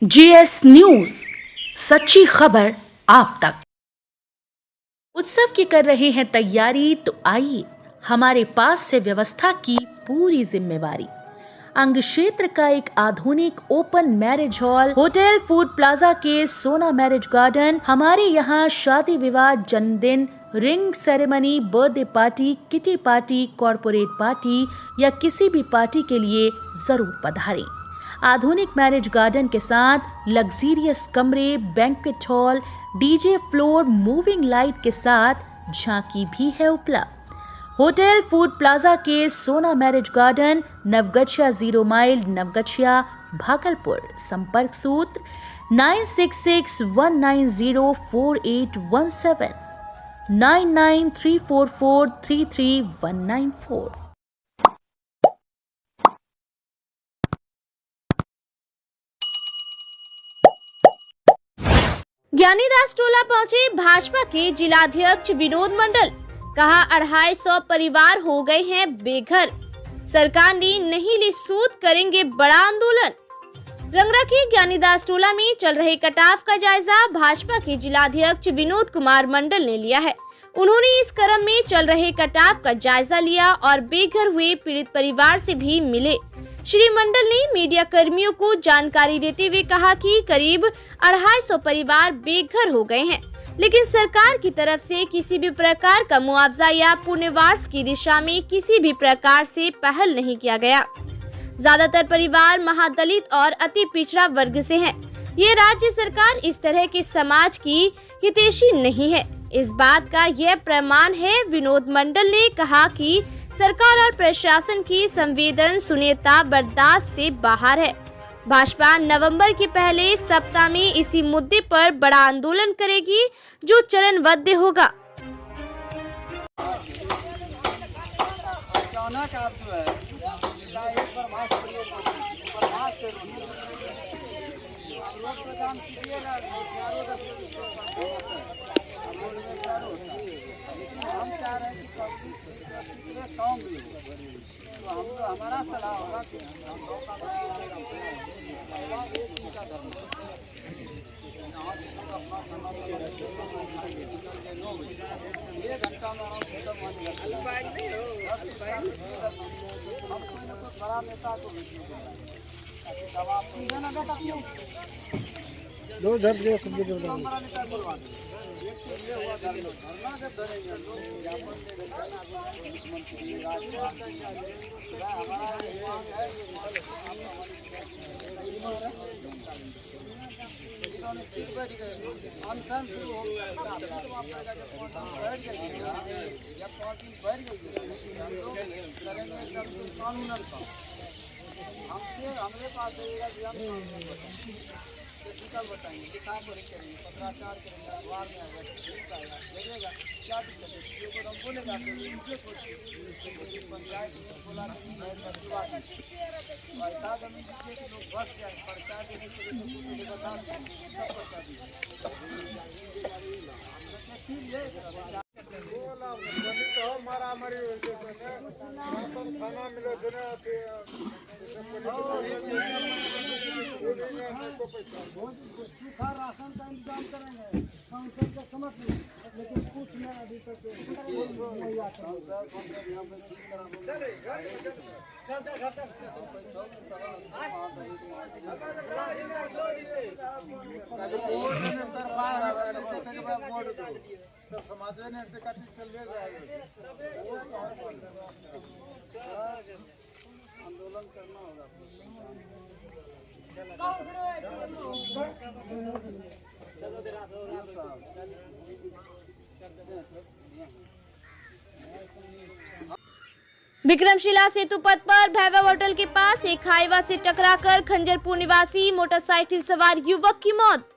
GS news, सच्ची खबर आप तक। उत्सव की कर रहे हैं तैयारी, तो आइए हमारे पास से व्यवस्था की पूरी जिम्मेवारी। अंग क्षेत्र का एक आधुनिक open marriage hall hotel food plaza के सोना मैरिज गार्डन। हमारे यहाँ शादी विवाह, जन्मदिन, ring ceremony, birthday party, kitty party, corporate party या किसी भी पार्टी के लिए जरूर पधारें। आधुनिक मैरिज गार्डन के साथ लग्जीरियस कमरे, banquet hall, DJ floor, moving light के साथ झांकी भी है उपलब्ध। होटल फूड प्लाजा के Sona marriage garden, Naugachia 0 mile, Naugachia, Bhagalpur. संपर्क सूत्र 9661904817, 9934433194। ज्ञानीदास टोला पहुंचे भाजपा के जिलाध्यक्ष विनोद मंडल। कहा 250 परिवार हो गए हैं बेघर, सरकार ने नहीं ली सूद, करेंगे बड़ा आंदोलन। रंगरा के ज्ञानीदास टोला में चल रहे कटाव का जायजा भाजपा के जिलाध्यक्ष विनोद कुमार मंडल ने लिया है। उन्होंने इस क्रम में चल रहे कटाव का जायजा लिया और बेघर हुए पीड़ित परिवार से भी मिले। श्री मंडल ने मीडिया कर्मियों को जानकारी देते हुए कहा कि करीब 250 परिवार बेघर हो गए हैं, लेकिन सरकार की तरफ से किसी भी प्रकार का मुआवजा या पुनर्वास की दिशा में किसी भी प्रकार से पहल नहीं किया गया। ज्यादातर परिवार महादलित और अति पिछड़ा वर्ग से हैं। ये राज्य सरकार इस तरह के समाज की हितैषी नहीं है, इस बात का यह प्रमाण है। विनोद मंडल ने कहा कि सरकार और प्रशासन की संवेदनशीलता बर्दाश्त से बाहर है। भाजपा नवंबर के पहले सप्ताह में इसी मुद्दे पर बड़ा आंदोलन करेगी, जो चरणबद्ध होगा। अचानक आप जो है एक बर्दाश्त कीजिएगा, हम चाह रहे हैं कि काम भी हो, तो हम तो हमारा सलाह होगा कि हम लोग का एक दिन का धर्म यहाँ से लोग अपना खाना 9 बजे 1 घंटा में हम सब हम कोई ना कोई बड़ा नेता को दवा ना बेटा क्यों दो धर दे बड़ा नेता बोलवा ये हुआ धरना जब धरेंगे लोग ज्ञापन देगा मुख्यमंत्री राजनीति हमारा इन्होंने स्थिर बैठ गए, अनशन शुरू हो गया, बैठ जाइएगा या 5 दिन बैठ जाइएगा, हम लोग करेंगे सब कानून का। हमसे हमारे पास आइएगा कि हम टेक्निकल बताएंगे, लिखा पढ़ी करेंगे, पत्राचार करेंगे, अखबार में आएगा, लगेगा क्या दिक्कत है, किसी को हम बोलेगा पंचायत में बोला ऐसा जमीन दीजिए कि लोग बस जाए, पर्चा देने के लिए बता खाना मिलो सूखा राशन का इंतजाम करेंगे, काउंटर का समझ नहीं, लेकिन कुछ में अभी तक नहीं आता। सब समाज ने आंदोलन करना होगा। विक्रमशिला सेतु पथ पर भैरव होटल के पास एक हाईवा से टकराकर खंजरपुर निवासी मोटरसाइकिल सवार युवक की मौत।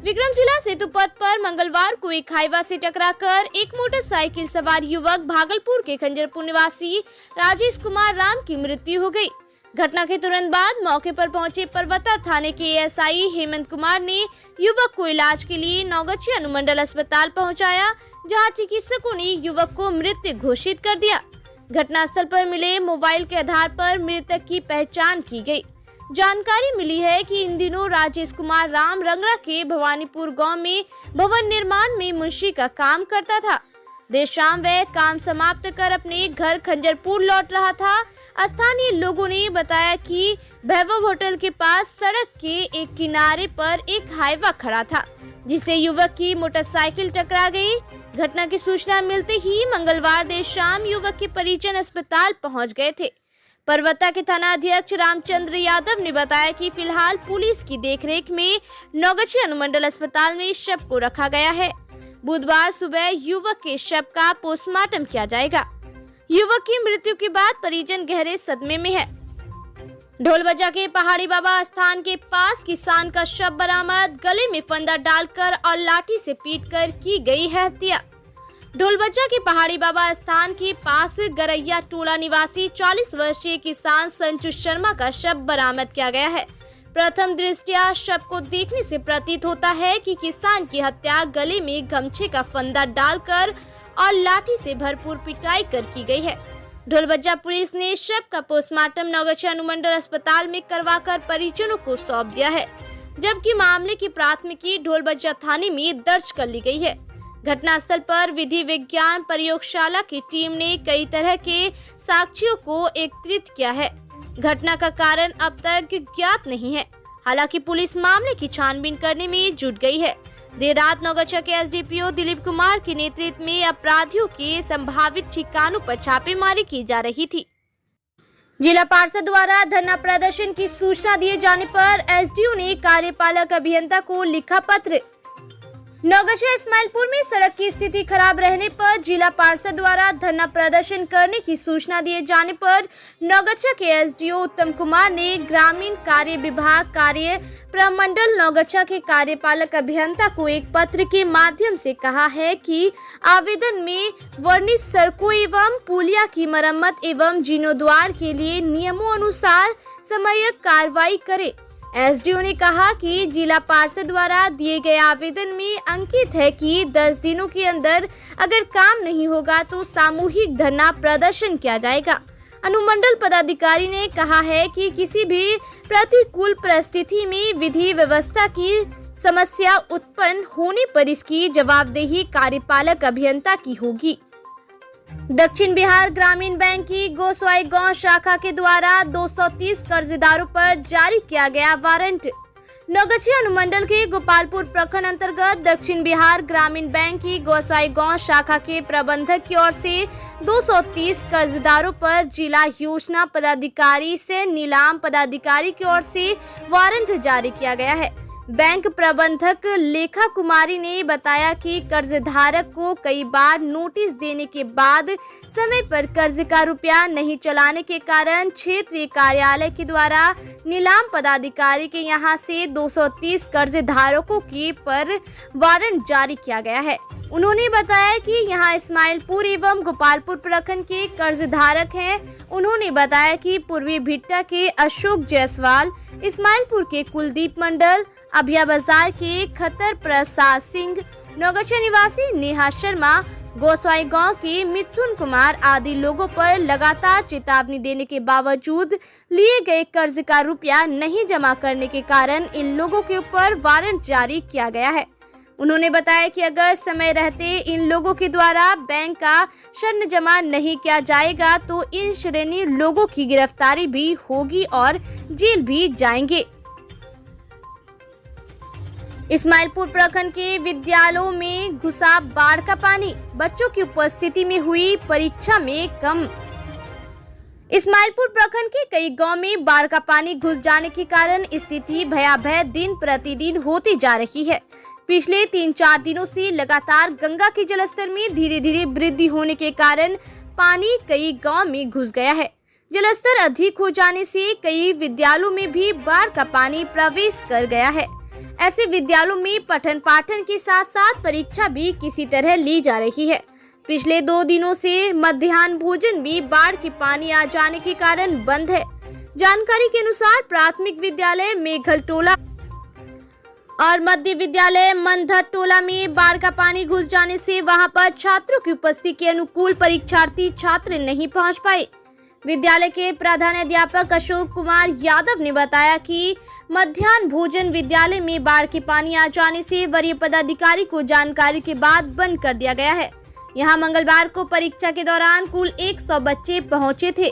विक्रमशिला सेतु पथ पर मंगलवार को एक हाईवा से टकराकर एक मोटरसाइकिल सवार युवक भागलपुर के खंजरपुर निवासी राजेश कुमार राम की मृत्यु हो गई। घटना के तुरंत बाद मौके पर पहुंचे परवता थाने के एएसआई हेमंत कुमार ने युवक को इलाज के लिए नवगछिया अनुमंडल अस्पताल पहुंचाया, जहां चिकित्सकों ने युवक को मृत घोषित कर दिया। घटनास्थल पर मिले मोबाइल के आधार पर मृतक की पहचान की गई। जानकारी मिली है कि इन दिनों राजेश कुमार राम रंगड़ा के भवानीपुर गांव में भवन निर्माण में मुंशी का काम करता था। देर शाम वह काम समाप्त कर अपने घर खंजरपुर लौट रहा था। स्थानीय लोगों ने बताया कि वैभव होटल के पास सड़क के एक किनारे पर एक हाईवा खड़ा था, जिसे युवक की मोटरसाइकिल टकरा गई। घटना की सूचना मिलते ही मंगलवार देर शाम युवक के परिजन अस्पताल पहुंच गए थे। परवत्ता के थाना अध्यक्ष रामचंद्र यादव ने बताया कि फिलहाल पुलिस की देखरेख में नौगछिया अनुमंडल अस्पताल में शव को रखा गया है। बुधवार सुबह युवक के शव का पोस्टमार्टम किया जाएगा। युवक की मृत्यु के बाद परिजन गहरे सदमे में है। ढोलबज्जा के पहाड़ी बाबा स्थान के पास किसान का शव बरामद, गले में फंदा डालकर और लाठी से पीटकर की गई है हत्या। ढोलबज्जा के पहाड़ी बाबा स्थान के पास गरैया टोला निवासी 40 वर्षीय किसान संजू शर्मा का शव बरामद किया गया है। प्रथम दृष्टया शव को देखने से प्रतीत होता है कि किसान की हत्या गले में गमछे का फंदा डालकर और लाठी से भरपूर पिटाई कर की गई है। ढोलबज्जा पुलिस ने शव का पोस्टमार्टम नौगछिया अनुमंडल अस्पताल में करवाकर परिजनों को सौंप दिया है, जबकि मामले की प्राथमिकी ढोलबज्जा थाने में दर्ज कर ली गई है। घटनास्थल पर विधि विज्ञान प्रयोगशाला की टीम ने कई तरह के साक्ष्यों को एकत्रित किया है। घटना का कारण अब तक ज्ञात नहीं है। हालांकि पुलिस मामले की छानबीन करने में जुट गई है। देर रात नौगछिया के एसडीपीओ दिलीप कुमार के नेतृत्व में अपराधियों के संभावित ठिकानों पर छापेमारी की जा रही थी। जिला पार्षद द्वारा धरना प्रदर्शन की सूचना दिए जाने पर एसडीओ ने कार्यपालक अभियंता को लिखा पत्र। नौगछिया इस्माइलपुर में सड़क की स्थिति खराब रहने पर जिला पार्षद द्वारा धरना प्रदर्शन करने की सूचना दिए जाने पर नौगछिया के एसडीओ उत्तम कुमार ने ग्रामीण कार्य विभाग कार्य प्रमंडल नौगछिया के कार्यपालक अभियंता को एक पत्र के माध्यम से कहा है कि आवेदन में वर्णित सड़कों एवं पुलिया की मरम्मत एवं जीर्णोद्धार के लिए नियमों अनुसार समयक कार्रवाई करे। एसडीओ ने कहा कि जिला पार्षद द्वारा दिए गए आवेदन में अंकित है कि 10 दिनों के अंदर अगर काम नहीं होगा तो सामूहिक धरना प्रदर्शन किया जाएगा। अनुमंडल पदाधिकारी ने कहा है कि किसी भी प्रतिकूल परिस्थिति में विधि व्यवस्था की समस्या उत्पन्न होने पर इसकी जवाबदेही कार्यपालक अभियंता की होगी। दक्षिण बिहार ग्रामीण बैंक की गोसाईगांव शाखा के द्वारा 230 कर्जदारों पर जारी किया गया वारंट। नौगछिया अनुमंडल के गोपालपुर प्रखंड अंतर्गत दक्षिण बिहार ग्रामीण बैंक की गोसाईगांव शाखा के प्रबंधक की ओर से 230 कर्जदारों पर जिला योजना पदाधिकारी से नीलाम पदाधिकारी की ओर से वारंट जारी किया गया है। बैंक प्रबंधक लेखा कुमारी ने बताया कि कर्जधारक को कई बार नोटिस देने के बाद समय पर कर्ज का रुपया नहीं चलाने के कारण क्षेत्रीय कार्यालय के द्वारा नीलाम पदाधिकारी के यहां से 230 कर्जधारकों के पर वारंट जारी किया गया है। उन्होंने बताया कि यहां इस्माइलपुर एवं गोपालपुर प्रखंड के कर्जधारक हैं। उन्होंने बताया कि पूर्वी भिट्टा के अशोक जायसवाल, इस्माइलपुर के कुलदीप मंडल, अभिया बाजार के खतर प्रसाद सिंह, नौगछिया निवासी नेहा शर्मा, गोसाईगांव के मिथुन कुमार आदि लोगों पर लगातार चेतावनी देने के बावजूद लिए गए कर्ज का रुपया नहीं जमा करने के कारण इन लोगों के ऊपर वारंट जारी किया गया है। उन्होंने बताया कि अगर समय रहते इन लोगों के द्वारा बैंक का ऋण जमा नहीं किया जाएगा तो इन श्रेणी लोगों की गिरफ्तारी भी होगी और जेल भी जाएंगे। इस्माइलपुर प्रखंड के विद्यालयों में घुसा बाढ़ का पानी, बच्चों की उपस्थिति में हुई परीक्षा में कम। इस्माइलपुर प्रखंड के कई गांव में बाढ़ का पानी घुस जाने के कारण स्थिति भयावह दिन प्रतिदिन होती जा रही है। पिछले 3-4 दिनों से लगातार गंगा के जलस्तर में धीरे धीरे वृद्धि होने के कारण पानी कई गांव में घुस गया है। जलस्तर अधिक हो जाने से कई विद्यालयों में भी बाढ़ का पानी प्रवेश कर गया है। ऐसे विद्यालयों में पठन पाठन के साथ साथ परीक्षा भी किसी तरह ली जा रही है। पिछले 2 दिनों से मध्याह्न भोजन भी बाढ़ के पानी आ जाने के कारण बंद है। जानकारी के अनुसार प्राथमिक विद्यालय मेघल टोला और मध्य विद्यालय मंधर टोला में बाढ़ का पानी घुस जाने से वहां पर छात्रों की उपस्थिति के अनुकूल परीक्षार्थी छात्र नहीं पहुंच पाए। विद्यालय के प्रधानाध्यापक अशोक कुमार यादव ने बताया कि मध्याह्न भोजन विद्यालय में बाढ़ के पानी आ जाने से वरीय पदाधिकारी को जानकारी के बाद बंद कर दिया गया है। यहां मंगलवार को परीक्षा के दौरान कुल 100 बच्चे पहुंचे थे,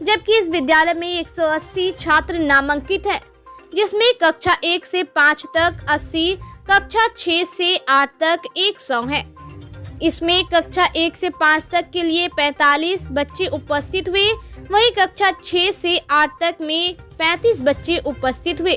जबकि इस विद्यालय में 180 छात्र नामांकित हैं, जिसमें कक्षा 1 से 5 तक 80, कक्षा 6 से 8 तक 100 हैं। इसमें कक्षा 1 से 5 तक के लिए 45 बच्चे उपस्थित हुए, वहीं कक्षा 6 से 8 तक में 35 बच्चे उपस्थित हुए।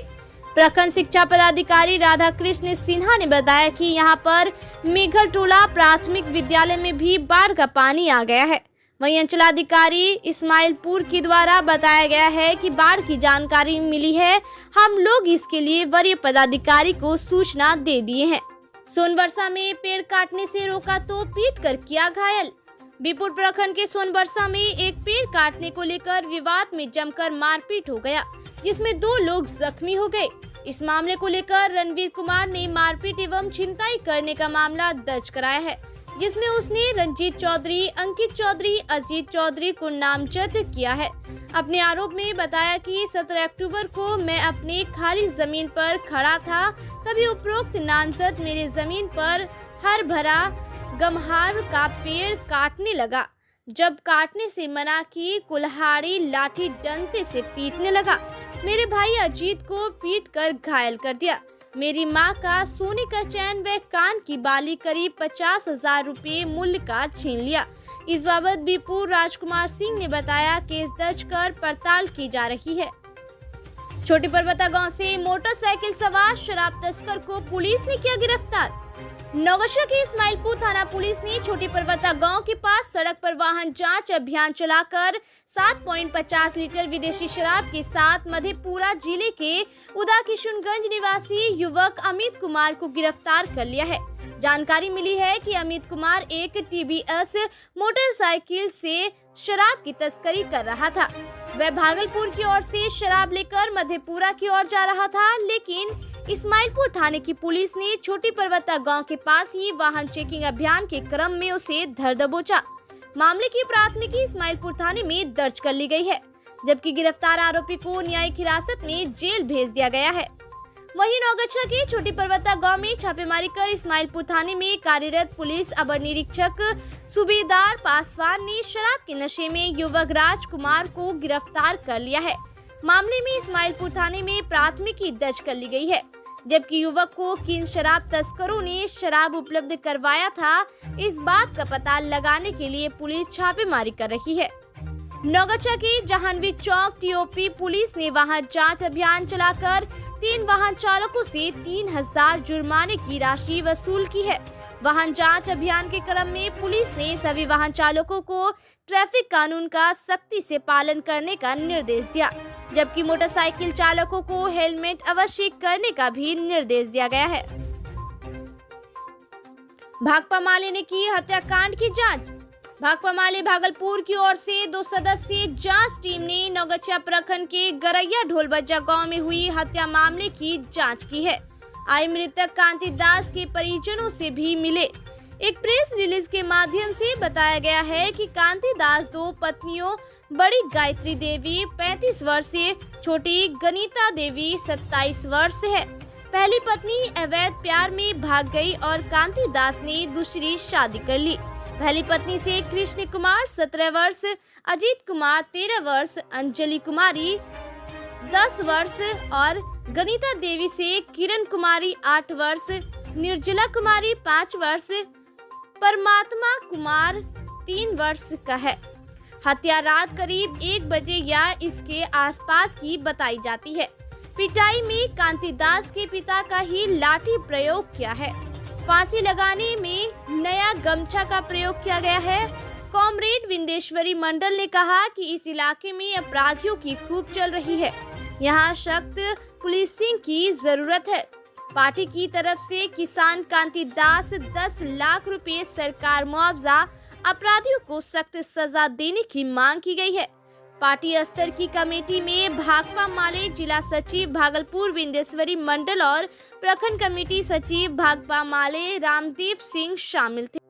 प्रखंड शिक्षा पदाधिकारी राधा कृष्ण सिन्हा ने बताया कि यहां पर मेघरटोला प्राथमिक विद्यालय में भी बाढ़ का पानी आ गया है। वहीं अंचलाधिकारी इस्माइलपुर के द्वारा बताया गया है कि बाढ़ की जानकारी मिली है, हम लोग इसके लिए वरीय पदाधिकारी को सूचना दे दिए हैं। सोनबरसा में पेड़ काटने से रोका तो पीट कर किया घायल। बीपुर प्रखंड के सोनबरसा में एक पेड़ काटने को लेकर विवाद में जमकर मारपीट हो गया, जिसमें 2 लोग जख्मी हो गए। इस मामले को लेकर रणवीर कुमार ने मारपीट एवं छिनताई करने का मामला दर्ज कराया है, जिसमें उसने रंजीत चौधरी, अंकित चौधरी, अजीत चौधरी को नामजद किया है। अपने आरोप में बताया कि 17 अक्टूबर को मैं अपने खाली जमीन पर खड़ा था, तभी उपरोक्त नामजद मेरे जमीन पर हर भरा गमहार का पेड़ काटने लगा। जब काटने से मना की, कुल्हाड़ी लाठी डंडे से पीटने लगा। मेरे भाई अजीत को पीट कर घायल कर दिया। मेरी मां का सोने का चैन व कान की बाली करीब 50,000 रुपए मूल्य का छीन लिया। इस बाबत बीपुर राजकुमार सिंह ने बताया, केस दर्ज कर पड़ताल की जा रही है। छोटी पर्वता गांव से मोटरसाइकिल सवार शराब तस्कर को पुलिस ने किया गिरफ्तार। नौगछा के इस्माइलपुर थाना पुलिस ने छोटी पर्वता गांव के पास सड़क पर वाहन जांच अभियान चलाकर 7.50 लीटर विदेशी शराब के साथ मधेपुरा जिले के उदाकिशुनगंज निवासी युवक अमित कुमार को गिरफ्तार कर लिया है। जानकारी मिली है कि अमित कुमार एक टीवीएस मोटरसाइकिल से शराब की तस्करी कर रहा था। वह भागलपुर की ओर से शराब लेकर मधेपुरा की ओर जा रहा था, लेकिन इस्माइलपुर थाने की पुलिस ने छोटी पर्वता गांव के पास ही वाहन चेकिंग अभियान के क्रम में उसे धर दबोचा। मामले की प्राथमिकी इस्माइलपुर थाने में दर्ज कर ली गई है, जबकि गिरफ्तार आरोपी को न्यायिक हिरासत में जेल भेज दिया गया है। वहीं नौगछा के छोटी पर्वता गांव में छापेमारी कर इस्माइलपुर थाने में कार्यरत पुलिस अवर निरीक्षक सूबेदार पासवान ने शराब के नशे में युवक राजकुमार को गिरफ्तार कर लिया है। मामले में इस्माइलपुर थाने में प्राथमिकी दर्ज कर ली गई है, जबकि युवक को किन शराब तस्करों ने शराब उपलब्ध करवाया था, इस बात का पता लगाने के लिए पुलिस छापेमारी कर रही है। नौगछा के जहांगीर चौक टीओपी पुलिस ने वहां जांच अभियान चलाकर 3 वाहन चालकों से 3,000 जुर्माने की राशि वसूल की है। वाहन जांच अभियान के क्रम में पुलिस ने सभी वाहन चालकों को ट्रैफिक कानून का सख्ती से पालन करने का निर्देश दिया, जबकि मोटरसाइकिल चालकों को हेलमेट अवश्य करने का भी निर्देश दिया गया है। भाकपा माले ने की हत्याकांड की जांच। भाकपा माले भागलपुर की ओर से 2 सदस्यीय जांच टीम ने नौगछा प्रखंड के गरैया ढोलबज्जा गांव में हुई हत्या मामले की जांच की है। आई मृतक कांति दास के परिजनों से भी मिले। एक प्रेस रिलीज के माध्यम से बताया गया है कि कांति दास 2 पत्नियों बड़ी गायत्री देवी 35 वर्ष से, छोटी गनीता देवी 27 वर्ष है। पहली पत्नी अवैध प्यार में भाग गई और कांति दास ने दूसरी शादी कर ली। पहली पत्नी से कृष्ण कुमार 17 वर्ष, अजीत कुमार 13 वर्ष, अंजलि कुमारी 10 वर्ष और गनीता देवी से किरण कुमारी 8 वर्ष, निर्जला कुमारी 5 वर्ष, परमात्मा कुमार 3 वर्ष का है। हत्या रात करीब 1 बजे या इसके आसपास की बताई जाती है। पिटाई में कांति दास के पिता का ही लाठी प्रयोग किया है। फांसी लगाने में नया गमछा का प्रयोग किया गया है। कॉमरेड विंदेश्वरी मंडल ने कहा कि इस इलाके में अपराधियों की खूब चल रही है, यहाँ सख्त पुलिसिंग की जरूरत है। पार्टी की तरफ से किसान कांति दास 10 लाख रुपए सरकार मुआवजा, अपराधियों को सख्त सजा देने की मांग की गई है। पार्टी स्तर की कमेटी में भाकपा माले जिला सचिव भागलपुर विंदेश्वरी मंडल और प्रखंड कमेटी सचिव भाकपा माले रामदीप सिंह शामिल थे।